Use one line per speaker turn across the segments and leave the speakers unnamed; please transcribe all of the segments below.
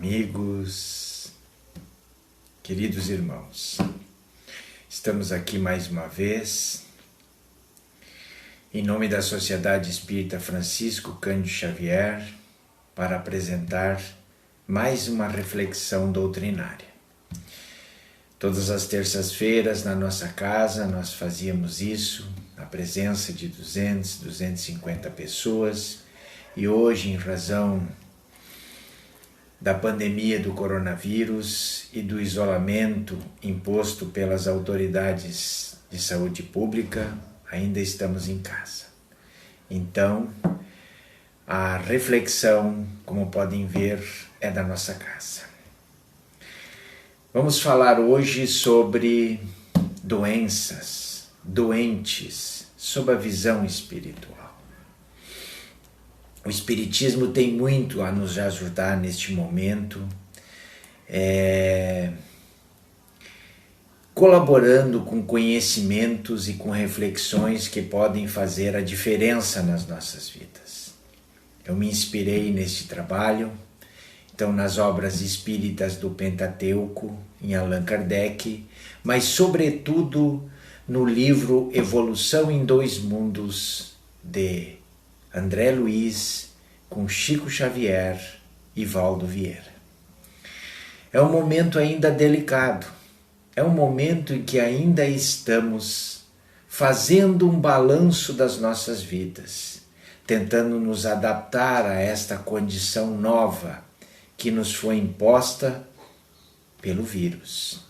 amigos, queridos irmãos. Estamos aqui mais uma vez, em nome da Sociedade Espírita Francisco Cândido Xavier, para apresentar mais uma reflexão doutrinária. Todas as terças-feiras na nossa casa nós fazíamos isso, na presença de 250 pessoas, e hoje, em razão da pandemia do coronavírus e do isolamento imposto pelas autoridades de saúde pública, ainda estamos em casa. Então, a reflexão, como podem ver, é da nossa casa. Vamos falar hoje sobre doentes, sob a visão espiritual. O Espiritismo tem muito a nos ajudar neste momento, colaborando com conhecimentos e com reflexões que podem fazer a diferença nas nossas vidas. Eu me inspirei neste trabalho, então nas obras espíritas do Pentateuco, em Allan Kardec, mas sobretudo no livro Evolução em Dois Mundos, de André Luiz, com Chico Xavier e Valdo Vieira. É um momento ainda delicado, é um momento em que ainda estamos fazendo um balanço das nossas vidas, tentando nos adaptar a esta condição nova que nos foi imposta pelo vírus.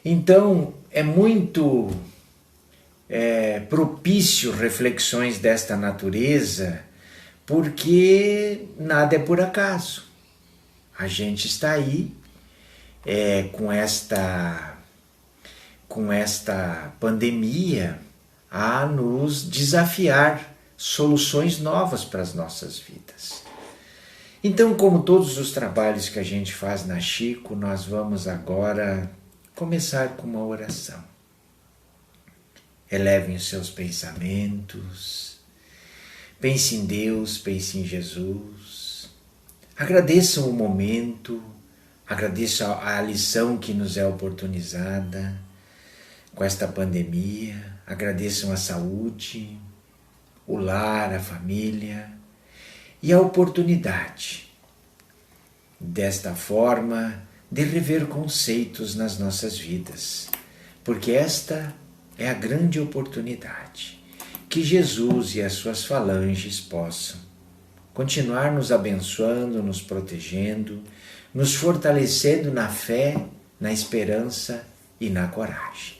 Então, é muito propício reflexões desta natureza, porque nada é por acaso. A gente está aí com esta pandemia a nos desafiar soluções novas para as nossas vidas. Então, como todos os trabalhos que a gente faz na Chico, nós vamos agora começar com uma oração. Elevem os seus pensamentos, pense em Deus, pense em Jesus, agradeçam o momento, agradeçam a lição que nos é oportunizada com esta pandemia, agradeçam a saúde, o lar, a família e a oportunidade, desta forma, de rever conceitos nas nossas vidas, porque esta é a grande oportunidade que Jesus e as suas falanges possam continuar nos abençoando, nos protegendo, nos fortalecendo na fé, na esperança e na coragem.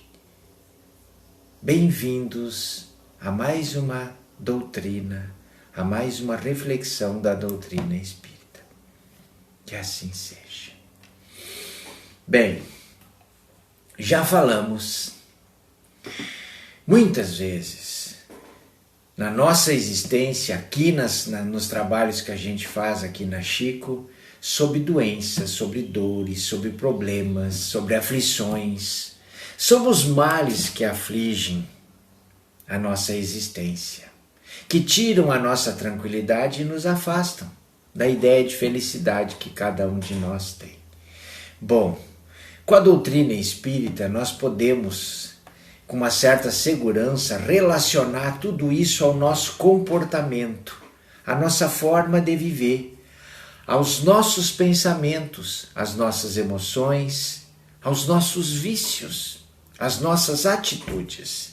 Bem-vindos a mais uma doutrina, a mais uma reflexão da doutrina espírita. Que assim seja. Bem, já falamos muitas vezes na nossa existência aqui nos trabalhos que a gente faz aqui na Chico, sobre doenças, sobre dores, sobre problemas, sobre aflições, sobre os males que afligem a nossa existência, que tiram a nossa tranquilidade e nos afastam da ideia de felicidade que cada um de nós tem. Bom, com a doutrina espírita nós podemos, com uma certa segurança, relacionar tudo isso ao nosso comportamento, à nossa forma de viver, aos nossos pensamentos, às nossas emoções, aos nossos vícios, às nossas atitudes,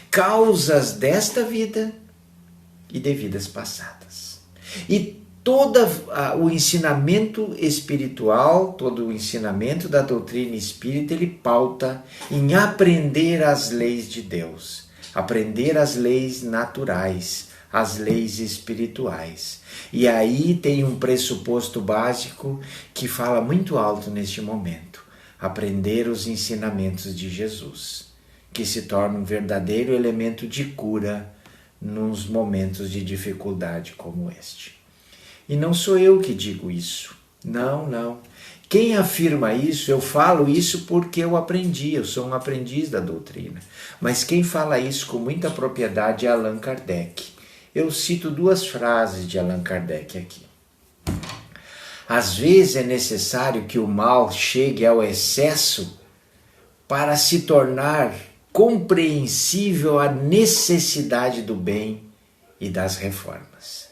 causas desta vida e de vidas passadas. E todo o ensinamento espiritual, todo o ensinamento da doutrina espírita, ele pauta em aprender as leis de Deus, aprender as leis naturais, as leis espirituais. E aí tem um pressuposto básico que fala muito alto neste momento: aprender os ensinamentos de Jesus, que se torna um verdadeiro elemento de cura nos momentos de dificuldade como este. E não sou eu que digo isso. Não. Quem afirma isso, eu falo isso porque eu aprendi, eu sou um aprendiz da doutrina. Mas quem fala isso com muita propriedade é Allan Kardec. Eu cito duas frases de Allan Kardec aqui. Às vezes é necessário que o mal chegue ao excesso para se tornar compreensível a necessidade do bem e das reformas.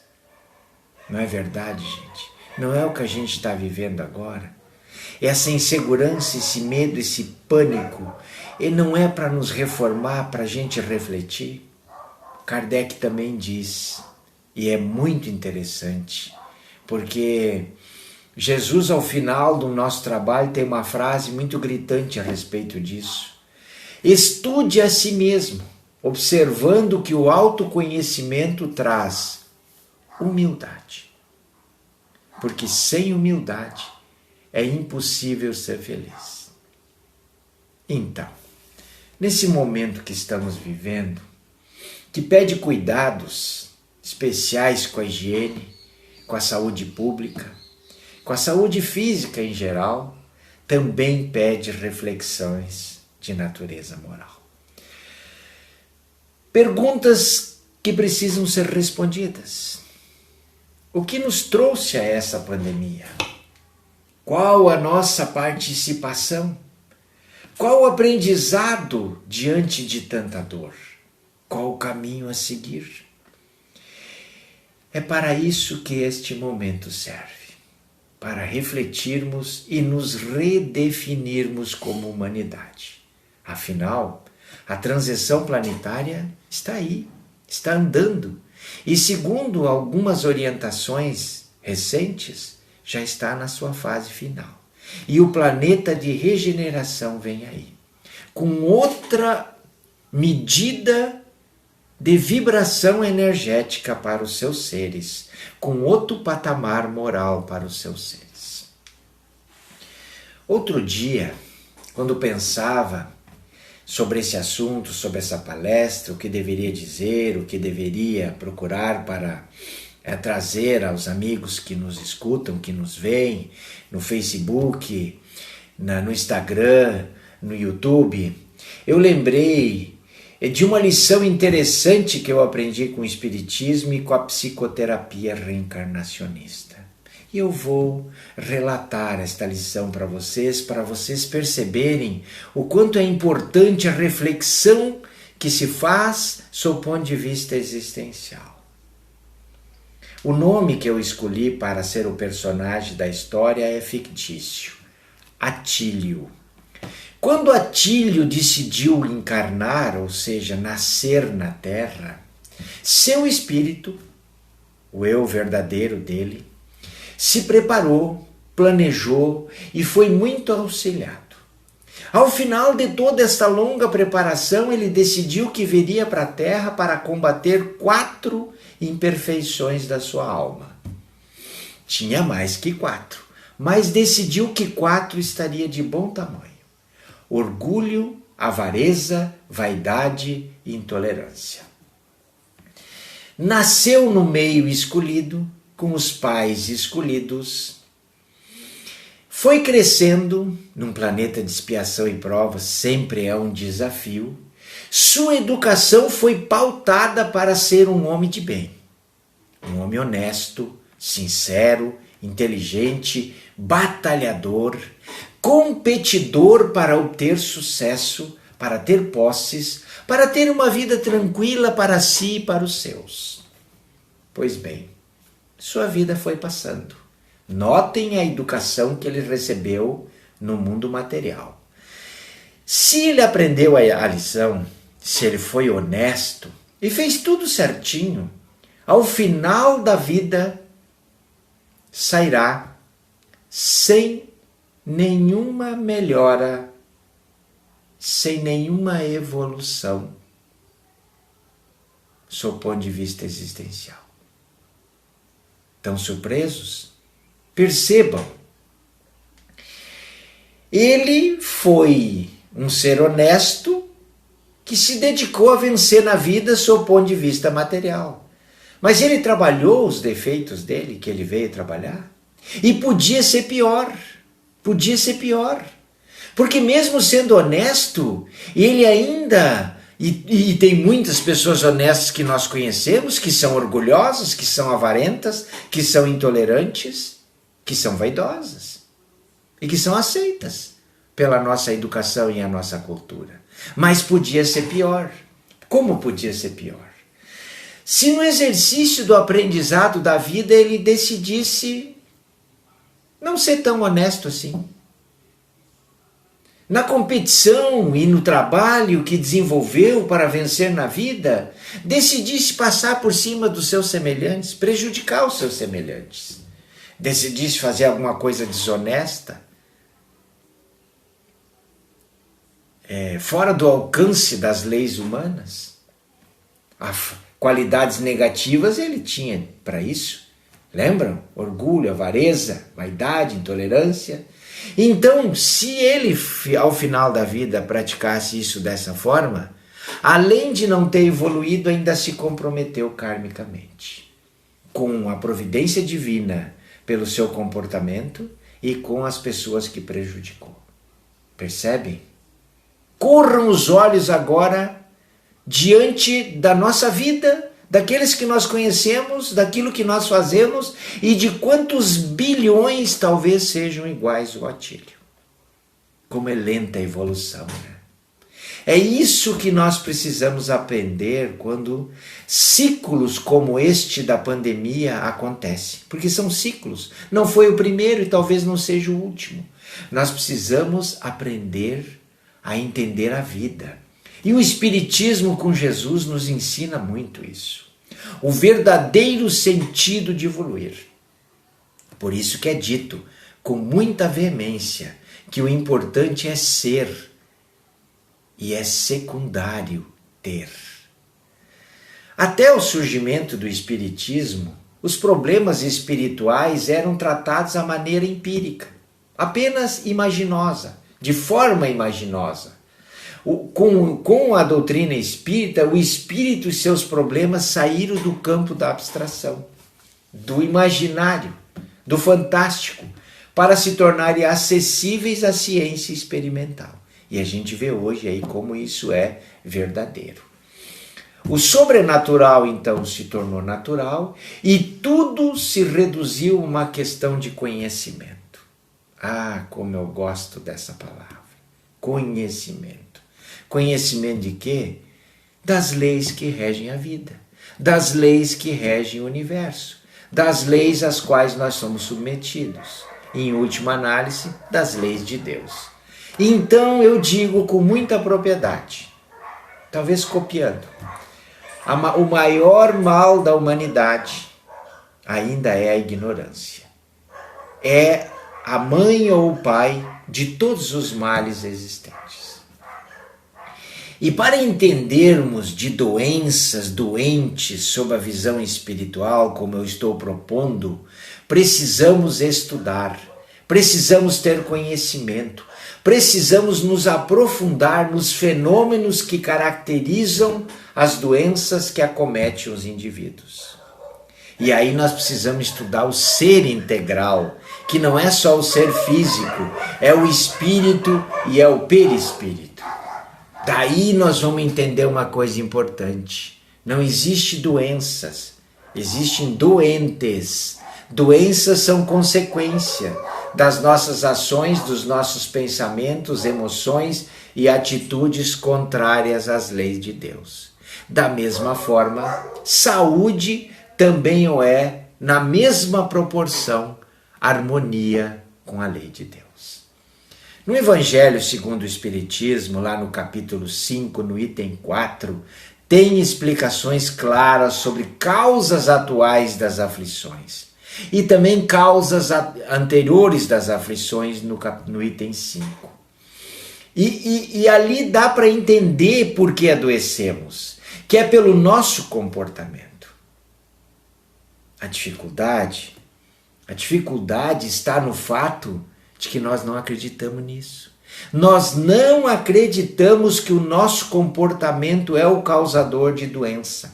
Não é verdade, gente? Não é o que a gente está vivendo agora? Essa insegurança, esse medo, esse pânico, e não é para nos reformar, para a gente refletir? Kardec também diz, e é muito interessante, porque Jesus, ao final do nosso trabalho, tem uma frase muito gritante a respeito disso. Estude a si mesmo, observando que o autoconhecimento traz humildade. Porque sem humildade é impossível ser feliz. Então, nesse momento que estamos vivendo, que pede cuidados especiais com a higiene, com a saúde pública, com a saúde física em geral, também pede reflexões de natureza moral. Perguntas que precisam ser respondidas. O que nos trouxe a essa pandemia? Qual a nossa participação? Qual o aprendizado diante de tanta dor? Qual o caminho a seguir? É para isso que este momento serve, para refletirmos e nos redefinirmos como humanidade. Afinal, a transição planetária está aí, está andando, e segundo algumas orientações recentes, já está na sua fase final. E o planeta de regeneração vem aí, com outra medida de vibração energética para os seus seres, com outro patamar moral para os seus seres. Outro dia, quando pensava sobre esse assunto, sobre essa palestra, o que deveria dizer, o que deveria procurar para trazer aos amigos que nos escutam, que nos veem no Facebook, no Instagram, no YouTube, eu lembrei de uma lição interessante que eu aprendi com o Espiritismo e com a psicoterapia reencarnacionista. E eu vou relatar esta lição para vocês perceberem o quanto é importante a reflexão que se faz sob o ponto de vista existencial. O nome que eu escolhi para ser o personagem da história é fictício, Atílio. Quando Atílio decidiu encarnar, ou seja, nascer na Terra, seu espírito, o eu verdadeiro dele, se preparou, planejou e foi muito auxiliado. Ao final de toda esta longa preparação, ele decidiu que viria para a Terra para combater 4 imperfeições da sua alma. Tinha mais que 4, mas decidiu que 4 estaria de bom tamanho: orgulho, avareza, vaidade e intolerância. Nasceu no meio escolhido, com os pais escolhidos, foi crescendo num planeta de expiação e prova, sempre é um desafio. Sua educação foi pautada para ser um homem de bem, um homem honesto, sincero, inteligente, batalhador, competidor para obter sucesso, para ter posses, para ter uma vida tranquila para si e para os seus. Pois bem, sua vida foi passando. Notem a educação que ele recebeu no mundo material. Se ele aprendeu a lição, se ele foi honesto e fez tudo certinho, ao final da vida sairá sem nenhuma melhora, sem nenhuma evolução, sob o ponto de vista existencial. Estão surpresos? Percebam. Ele foi um ser honesto que se dedicou a vencer na vida sob o ponto de vista material. Mas ele trabalhou os defeitos dele, que ele veio trabalhar. E podia ser pior. Podia ser pior. Porque mesmo sendo honesto, ele ainda... E tem muitas pessoas honestas que nós conhecemos, que são orgulhosas, que são avarentas, que são intolerantes. que são vaidosas e que são aceitas pela nossa educação e a nossa cultura. Mas podia ser pior. Como podia ser pior? Se no exercício do aprendizado da vida ele decidisse não ser tão honesto assim. Na competição e no trabalho que desenvolveu para vencer na vida, decidisse passar por cima dos seus semelhantes, prejudicar os seus semelhantes. Decidisse fazer alguma coisa desonesta, fora do alcance das leis humanas. Qualidades negativas ele tinha para isso. Lembram? Orgulho, avareza, vaidade, intolerância. Então, se ele, ao final da vida, praticasse isso dessa forma, além de não ter evoluído, ainda se comprometeu karmicamente, com a providência divina pelo seu comportamento e com as pessoas que prejudicou. Percebem? Corram os olhos agora diante da nossa vida, daqueles que nós conhecemos, daquilo que nós fazemos e de quantos bilhões talvez sejam iguais ao Atílio. Como é lenta a evolução, né? É isso que nós precisamos aprender quando ciclos como este da pandemia acontecem. Porque são ciclos. Não foi o primeiro e talvez não seja o último. Nós precisamos aprender a entender a vida. E o Espiritismo com Jesus nos ensina muito isso. O verdadeiro sentido de evoluir. Por isso que é dito com muita veemência que o importante é ser e é secundário ter. Até o surgimento do Espiritismo, os problemas espirituais eram tratados à maneira empírica, apenas imaginosa, de forma imaginosa. Com a doutrina espírita, o espírito e seus problemas saíram do campo da abstração, do imaginário, do fantástico, para se tornarem acessíveis à ciência experimental. E a gente vê hoje aí como isso é verdadeiro. O sobrenatural, então, se tornou natural e tudo se reduziu a uma questão de conhecimento. Ah, como eu gosto dessa palavra. Conhecimento. Conhecimento de quê? Das leis que regem a vida, das leis que regem o universo, das leis às quais nós somos submetidos, em última análise, das leis de Deus. Então eu digo com muita propriedade, talvez copiando, o maior mal da humanidade ainda é a ignorância. É a mãe ou o pai de todos os males existentes. E para entendermos de doenças doentes sob a visão espiritual, como eu estou propondo, precisamos estudar, precisamos ter conhecimento, precisamos nos aprofundar nos fenômenos que caracterizam as doenças que acometem os indivíduos. E aí nós precisamos estudar o ser integral, que não é só o ser físico, é o espírito e é o perispírito. Daí nós vamos entender uma coisa importante. Não existe doenças, existem doentes. Doenças são consequência das nossas ações, dos nossos pensamentos, emoções e atitudes contrárias às leis de Deus. Da mesma forma, saúde também o é, na mesma proporção, harmonia com a lei de Deus. No Evangelho segundo o Espiritismo, lá no capítulo 5, no item 4, tem explicações claras sobre causas atuais das aflições e também causas anteriores das aflições no item 5. E ali dá para entender por que adoecemos, que é pelo nosso comportamento. A dificuldade está no fato de que nós não acreditamos nisso. Nós não acreditamos que o nosso comportamento é o causador de doença.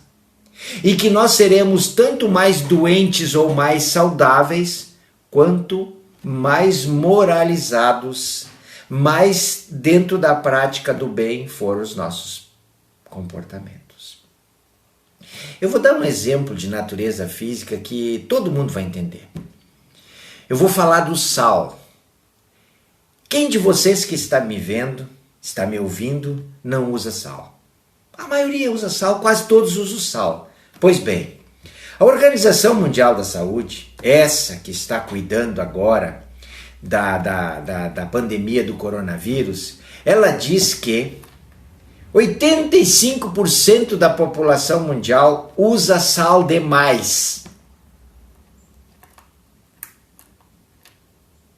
E que nós seremos tanto mais doentes ou mais saudáveis, quanto mais moralizados, mais dentro da prática do bem foram os nossos comportamentos. Eu vou dar um exemplo de natureza física que todo mundo vai entender. eu vou falar do sal. Quem de vocês que está me vendo, está me ouvindo, não usa sal? A maioria usa sal, quase todos usam sal. Pois bem, a Organização Mundial da Saúde, essa que está cuidando agora da pandemia do coronavírus, ela diz que 85% da população mundial usa sal demais.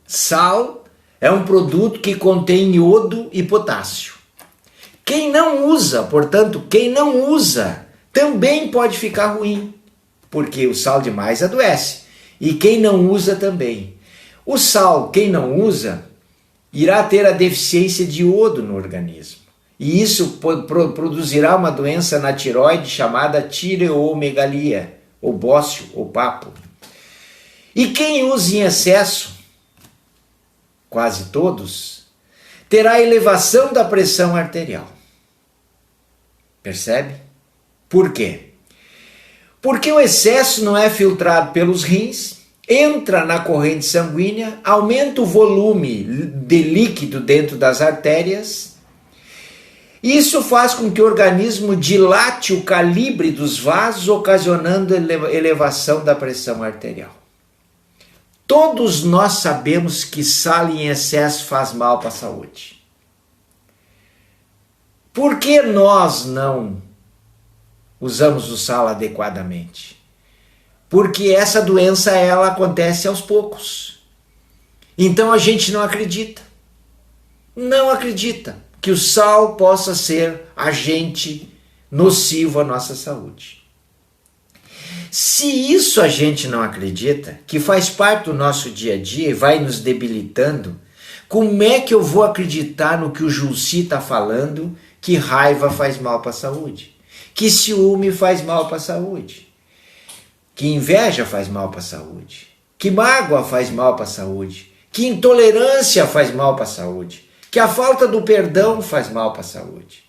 Sal é um produto que contém iodo e potássio. Quem não usa, portanto, quem não usa, também pode ficar ruim, porque o sal demais adoece. E quem não usa também. O sal, quem não usa, irá ter a deficiência de iodo no organismo. E isso produzirá uma doença na tireoide chamada tireomegalia, ou bócio, ou papo. E quem usa em excesso, quase todos, terá elevação da pressão arterial. Percebe? Por quê? Porque o excesso não é filtrado pelos rins, entra na corrente sanguínea, aumenta o volume de líquido dentro das artérias. Isso faz com que o organismo dilate o calibre dos vasos, ocasionando elevação da pressão arterial. Todos nós sabemos que sal em excesso faz mal para a saúde. Por que nós não usamos o sal adequadamente? Porque essa doença ela acontece aos poucos. Então a gente não acredita. Não acredita que o sal possa ser agente nocivo à nossa saúde. Se isso a gente não acredita, que faz parte do nosso dia a dia e vai nos debilitando, como é que eu vou acreditar no que o Julci está falando, que raiva faz mal para a saúde, que ciúme faz mal para a saúde, que inveja faz mal para a saúde, que mágoa faz mal para a saúde, que intolerância faz mal para a saúde, que a falta do perdão faz mal para a saúde?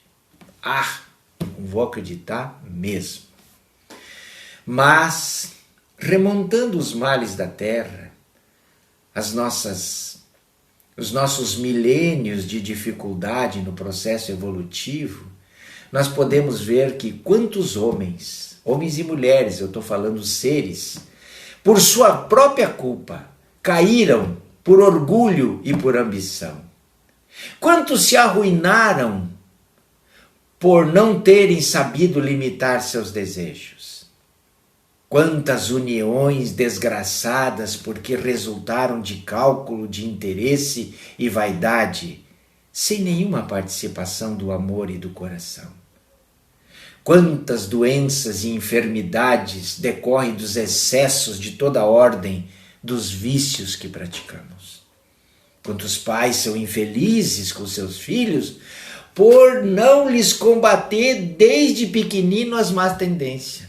Não vou acreditar mesmo. Mas, remontando os males da terra, os nossos milênios de dificuldade no processo evolutivo, nós podemos ver que quantos homens e mulheres, eu estou falando seres, por sua própria culpa, caíram por orgulho e por ambição. Quantos se arruinaram por não terem sabido limitar seus desejos? Quantas uniões desgraçadas porque resultaram de cálculo de interesse e vaidade, sem nenhuma participação do amor e do coração? Quantas doenças e enfermidades decorrem dos excessos de toda ordem dos vícios que praticamos? Quantos pais são infelizes com seus filhos por não lhes combater desde pequenino as más tendências?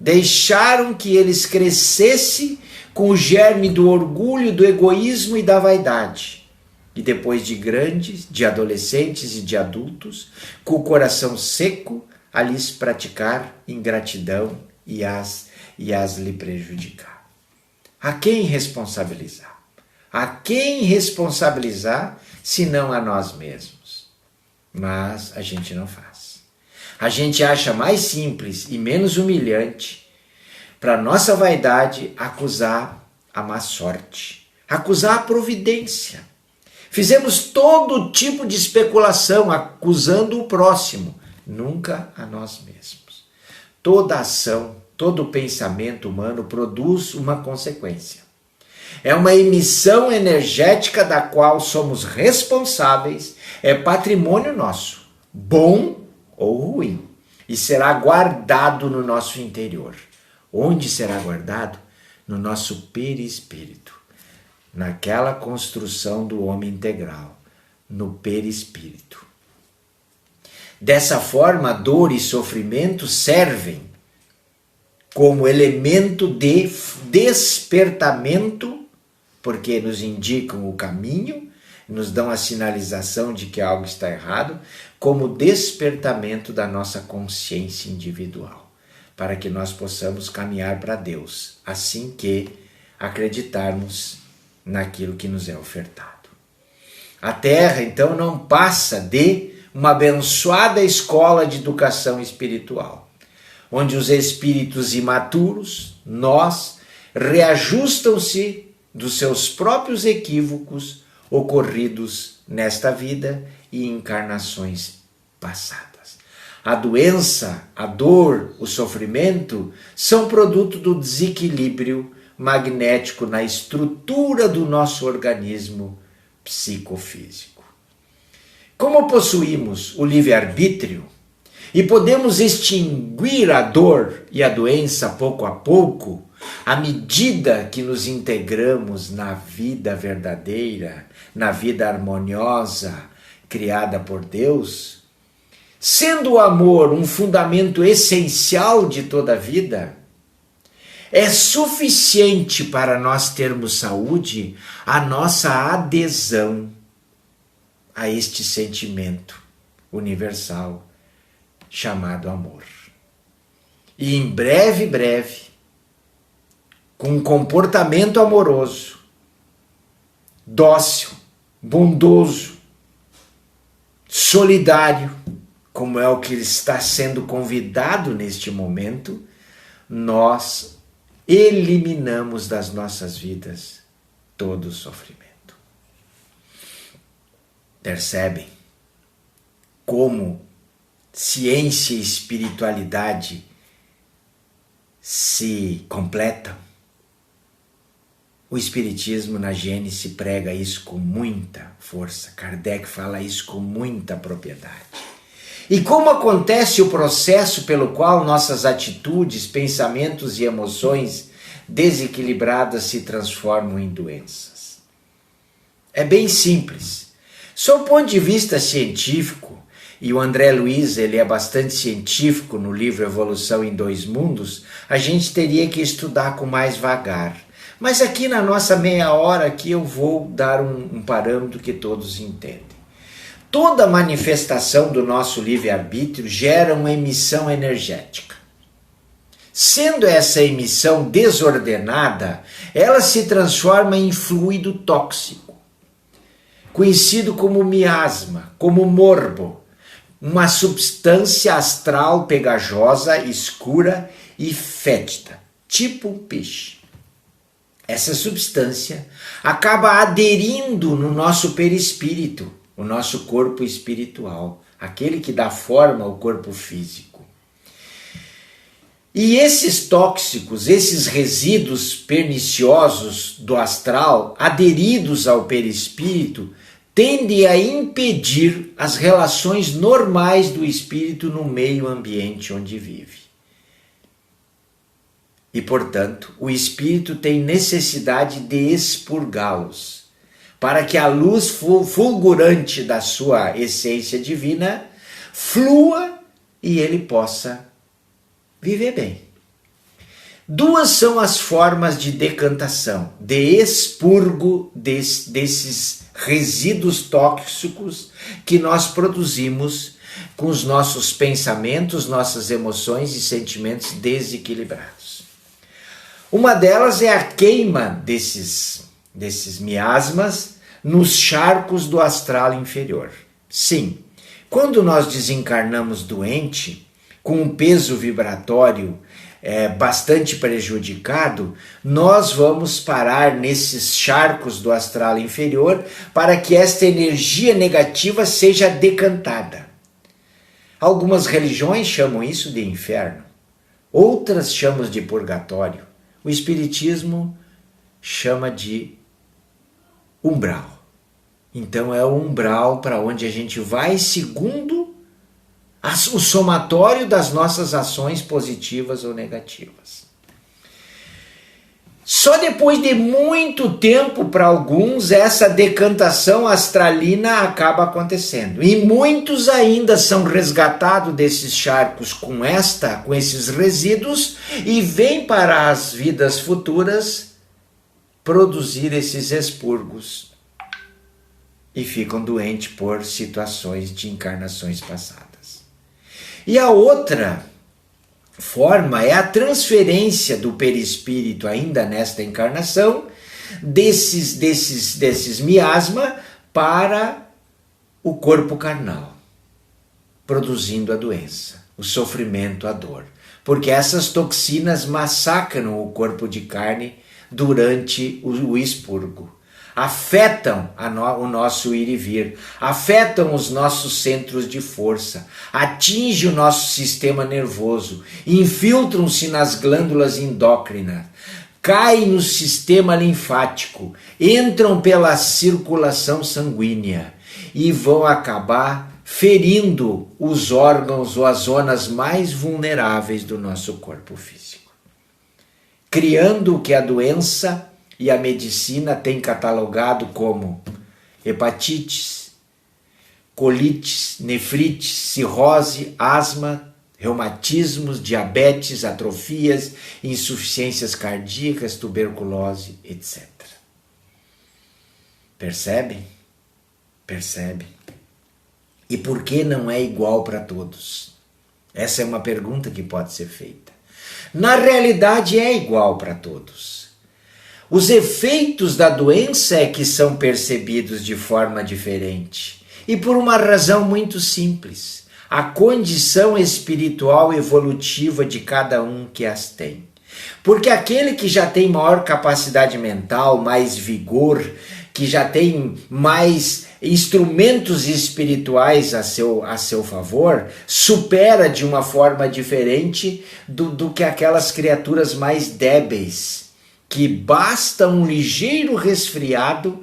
Deixaram que eles crescessem com o germe do orgulho, do egoísmo e da vaidade. E depois de grandes, de adolescentes e de adultos, com o coração seco, a lhes praticar ingratidão e as lhe prejudicar. A quem responsabilizar? A quem responsabilizar, senão a nós mesmos? Mas a gente não faz. A gente acha mais simples e menos humilhante, para nossa vaidade, acusar a má sorte, acusar a providência. Fizemos todo tipo de especulação, acusando o próximo, nunca a nós mesmos. Toda ação, todo pensamento humano produz uma consequência. É uma emissão energética da qual somos responsáveis, é patrimônio nosso, bom ou ruim, e será guardado no nosso interior. Onde será guardado? No nosso perispírito, naquela construção do homem integral, no perispírito. Dessa forma, dor e sofrimento servem como elemento de despertamento, porque nos indicam o caminho, nos dão a sinalização de que algo está errado, como despertamento da nossa consciência individual, para que nós possamos caminhar para Deus, assim que acreditarmos naquilo que nos é ofertado. A Terra, então, não passa de uma abençoada escola de educação espiritual, onde os espíritos imaturos, nós, reajustam-se dos seus próprios equívocos ocorridos nesta vida e encarnações passadas. A doença, a dor, o sofrimento são produto do desequilíbrio magnético na estrutura do nosso organismo psicofísico. Como possuímos o livre-arbítrio e podemos extinguir a dor e a doença pouco a pouco, à medida que nos integramos na vida verdadeira, na vida harmoniosa criada por Deus, sendo o amor um fundamento essencial de toda a vida, é suficiente para nós termos saúde a nossa adesão a este sentimento universal chamado amor. E em breve, com um comportamento amoroso, dócil, bondoso, solidário, como é o que está sendo convidado neste momento, nós eliminamos das nossas vidas todo o sofrimento. Percebem como ciência e espiritualidade se completam? O Espiritismo na Gênese prega isso com muita força. Kardec fala isso com muita propriedade. E como acontece o processo pelo qual nossas atitudes, pensamentos e emoções desequilibradas se transformam em doenças? É bem simples. Sob o ponto de vista científico, e o André Luiz ele é bastante científico no livro Evolução em Dois Mundos, a gente teria que estudar com mais vagar. Mas aqui na nossa meia hora aqui eu vou dar um parâmetro que todos entendem. Toda manifestação do nosso livre-arbítrio gera uma emissão energética. Sendo essa emissão desordenada, ela se transforma em fluido tóxico, conhecido como miasma, como morbo, uma substância astral pegajosa, escura e fétida, tipo um peixe. Essa substância acaba aderindo no nosso perispírito, o nosso corpo espiritual, aquele que dá forma ao corpo físico. E esses tóxicos, esses resíduos perniciosos do astral, aderidos ao perispírito, tendem a impedir as relações normais do espírito no meio ambiente onde vive. E, portanto, o espírito tem necessidade de expurgá-los, para que a luz fulgurante da sua essência divina flua e ele possa viver bem. Duas são as formas de decantação, de expurgo desses resíduos tóxicos que nós produzimos com os nossos pensamentos, nossas emoções e sentimentos desequilibrados. Uma delas é a queima desses miasmas nos charcos do astral inferior. Sim, quando nós desencarnamos doente, com um peso vibratório bastante prejudicado, nós vamos parar nesses charcos do astral inferior para que esta energia negativa seja decantada. Algumas religiões chamam isso de inferno, outras chamam de purgatório. O Espiritismo chama de umbral. Então é o umbral para onde a gente vai segundo o somatório das nossas ações positivas ou negativas. Só depois de muito tempo, para alguns, essa decantação astralina acaba acontecendo. E muitos ainda são resgatados desses charcos com esses resíduos e vêm para as vidas futuras produzir esses expurgos. E ficam doentes por situações de encarnações passadas. E a outra forma é a transferência do perispírito ainda nesta encarnação desses miasma para o corpo carnal, produzindo a doença, o sofrimento, a dor. Porque essas toxinas massacram o corpo de carne durante o expurgo. Afetam o nosso ir e vir, afetam os nossos centros de força, atingem o nosso sistema nervoso, infiltram-se nas glândulas endócrinas, caem no sistema linfático, entram pela circulação sanguínea e vão acabar ferindo os órgãos ou as zonas mais vulneráveis do nosso corpo físico, criando o que a doença e a medicina têm catalogado como hepatites, colites, nefrites, cirrose, asma, reumatismos, diabetes, atrofias, insuficiências cardíacas, tuberculose, etc. Percebem? Percebem? E por que não é igual para todos? Essa é uma pergunta que pode ser feita. Na realidade é igual para todos. Os efeitos da doença é que são percebidos de forma diferente. E por uma razão muito simples. A condição espiritual evolutiva de cada um que as tem. Porque aquele que já tem maior capacidade mental, mais vigor, que já tem mais instrumentos espirituais a seu favor, supera de uma forma diferente do que aquelas criaturas mais débeis, que basta um ligeiro resfriado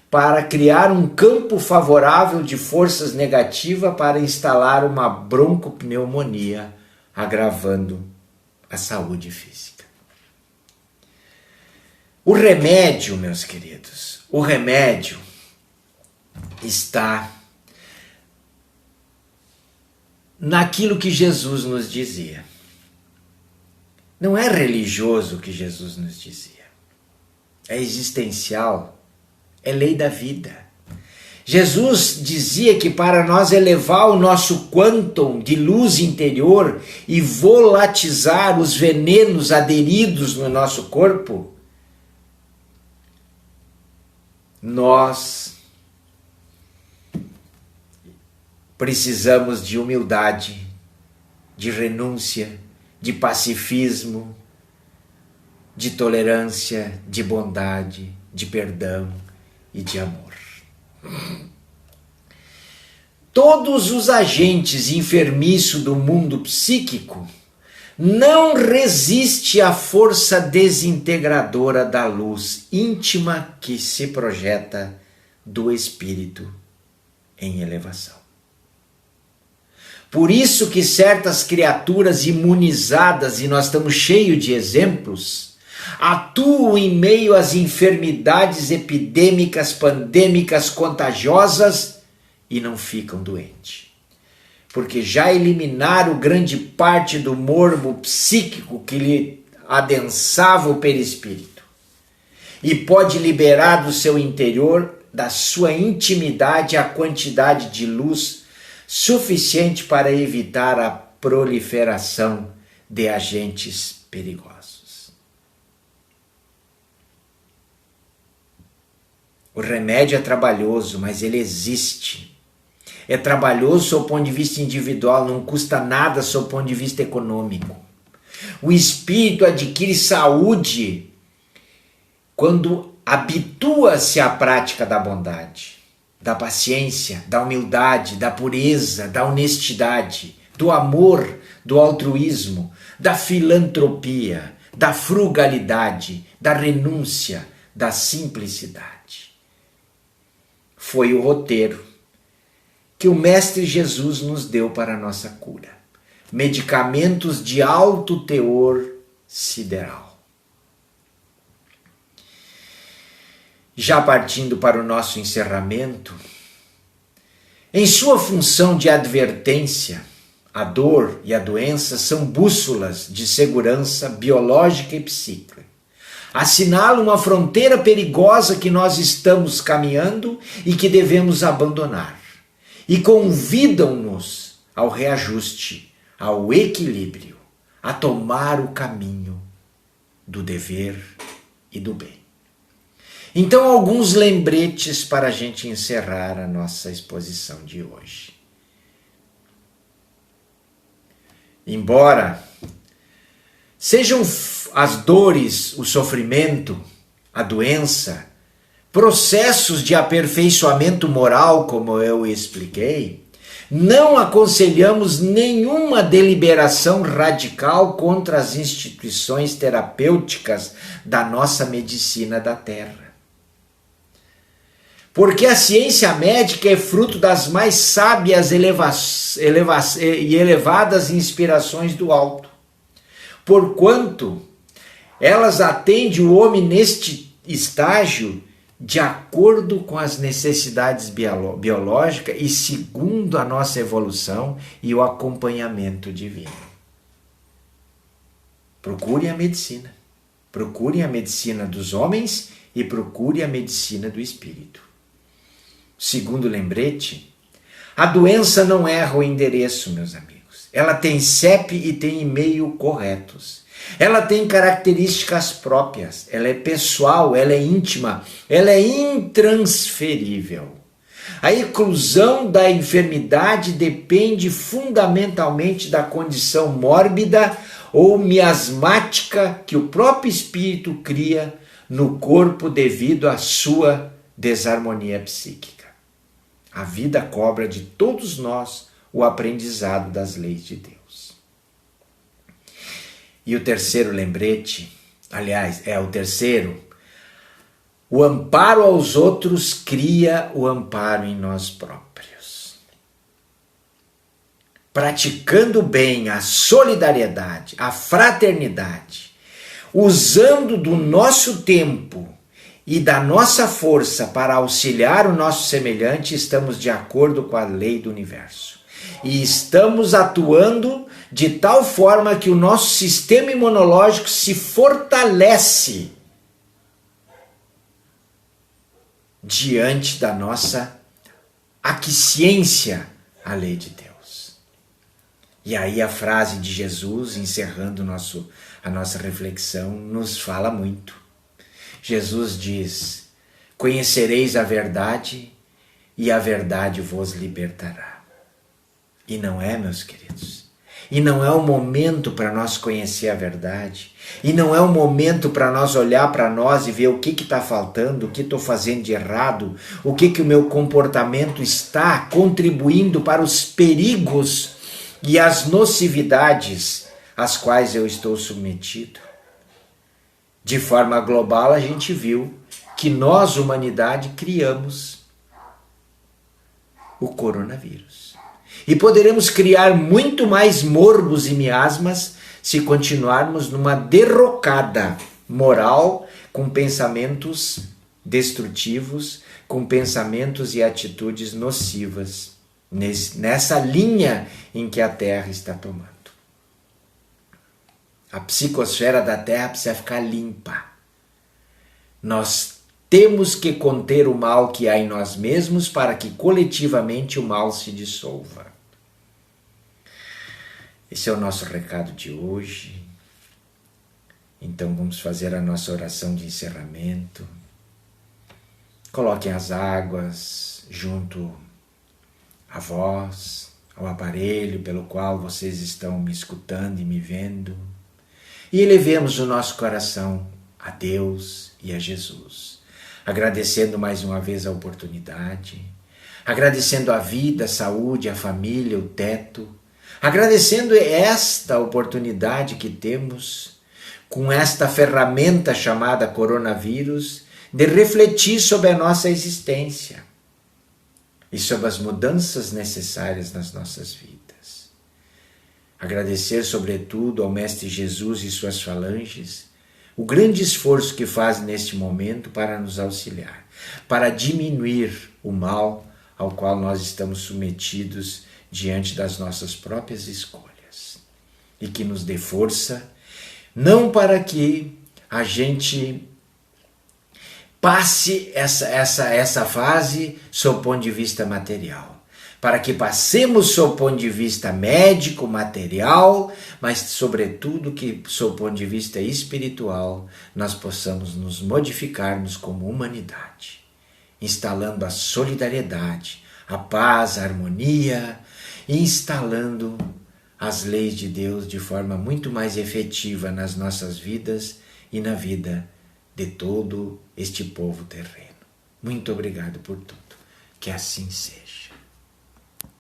para criar um campo favorável de forças negativas para instalar uma broncopneumonia, agravando a saúde física. O remédio, meus queridos, o remédio está naquilo que Jesus nos dizia. Não é religioso o que Jesus nos dizia. É existencial, é lei da vida. Jesus dizia que para nós elevar o nosso quantum de luz interior e volatilizar os venenos aderidos no nosso corpo, nós precisamos de humildade, de renúncia, de pacifismo, de tolerância, de bondade, de perdão e de amor. Todos os agentes enfermiços do mundo psíquico não resistem à força desintegradora da luz íntima que se projeta do espírito em elevação. Por isso que certas criaturas imunizadas, e nós estamos cheios de exemplos, atuam em meio às enfermidades epidêmicas, pandêmicas, contagiosas e não ficam doentes. Porque já eliminaram grande parte do morbo psíquico que lhe adensava o perispírito. E pode liberar do seu interior, da sua intimidade, a quantidade de luz suficiente para evitar a proliferação de agentes perigosos. O remédio é trabalhoso, mas ele existe. É trabalhoso sob o ponto de vista individual, não custa nada sob o ponto de vista econômico. O espírito adquire saúde quando habitua-se à prática da bondade, da paciência, da humildade, da pureza, da honestidade, do amor, do altruísmo, da filantropia, da frugalidade, da renúncia, da simplicidade. Foi o roteiro que o Mestre Jesus nos deu para a nossa cura. Medicamentos de alto teor sideral. Já partindo para o nosso encerramento, em sua função de advertência, a dor e a doença são bússolas de segurança biológica e psíquica. Assinalam uma fronteira perigosa que nós estamos caminhando e que devemos abandonar. E convidam-nos ao reajuste, ao equilíbrio, a tomar o caminho do dever e do bem. Então, alguns lembretes para a gente encerrar a nossa exposição de hoje. Embora sejam as dores, o sofrimento, a doença, processos de aperfeiçoamento moral, como eu expliquei, não aconselhamos nenhuma deliberação radical contra as instituições terapêuticas da nossa medicina da Terra. Porque a ciência médica é fruto das mais sábias e elevadas inspirações do alto. Porquanto elas atendem o homem neste estágio de acordo com as necessidades biológicas e segundo a nossa evolução e o acompanhamento divino. Procurem a medicina. Procurem a medicina dos homens e procurem a medicina do espírito. Segundo lembrete, a doença não erra o endereço, meus amigos. Ela tem CEP e tem e-mail corretos. Ela tem características próprias, ela é pessoal, ela é íntima, ela é intransferível. A eclusão da enfermidade depende fundamentalmente da condição mórbida ou miasmática que o próprio espírito cria no corpo devido à sua desarmonia psíquica. A vida cobra de todos nós o aprendizado das leis de Deus. E o terceiro lembrete, aliás, é o terceiro, o amparo aos outros cria o amparo em nós próprios. Praticando bem a solidariedade, a fraternidade, usando do nosso tempo e da nossa força para auxiliar o nosso semelhante, estamos de acordo com a lei do universo. E estamos atuando de tal forma que o nosso sistema imunológico se fortalece diante da nossa aquiescência à lei de Deus. E aí a frase de Jesus, encerrando a nossa reflexão, nos fala muito. Jesus diz: conhecereis a verdade e a verdade vos libertará. E não é, meus queridos? E não é o momento para nós conhecer a verdade. E não é o momento para nós olhar para nós e ver o que está faltando, o que estou fazendo de errado, o que o meu comportamento está contribuindo para os perigos e as nocividades às quais eu estou submetido. De forma global, a gente viu que nós, humanidade, criamos o coronavírus. E poderemos criar muito mais morbos e miasmas se continuarmos numa derrocada moral com pensamentos destrutivos, com pensamentos e atitudes nocivas, nessa linha em que a Terra está tomando. A psicosfera da Terra precisa ficar limpa. Nós temos que conter o mal que há em nós mesmos para que coletivamente o mal se dissolva. Esse é o nosso recado de hoje. Então vamos fazer a nossa oração de encerramento. Coloquem as águas junto a voz, ao aparelho pelo qual vocês estão me escutando e me vendo. E elevemos o nosso coração a Deus e a Jesus, agradecendo mais uma vez a oportunidade, agradecendo a vida, a saúde, a família, o teto, agradecendo esta oportunidade que temos com esta ferramenta chamada coronavírus de refletir sobre a nossa existência e sobre as mudanças necessárias nas nossas vidas. Agradecer sobretudo ao Mestre Jesus e suas falanges o grande esforço que faz neste momento para nos auxiliar, para diminuir o mal ao qual nós estamos submetidos diante das nossas próprias escolhas. E que nos dê força, não para que a gente passe essa fase sob o ponto de vista material, para que passemos sob o ponto de vista médico, material, mas sobretudo que sob o ponto de vista espiritual nós possamos nos modificarmos como humanidade, instalando a solidariedade, a paz, a harmonia, e instalando as leis de Deus de forma muito mais efetiva nas nossas vidas e na vida de todo este povo terreno. Muito obrigado por tudo. Que assim seja.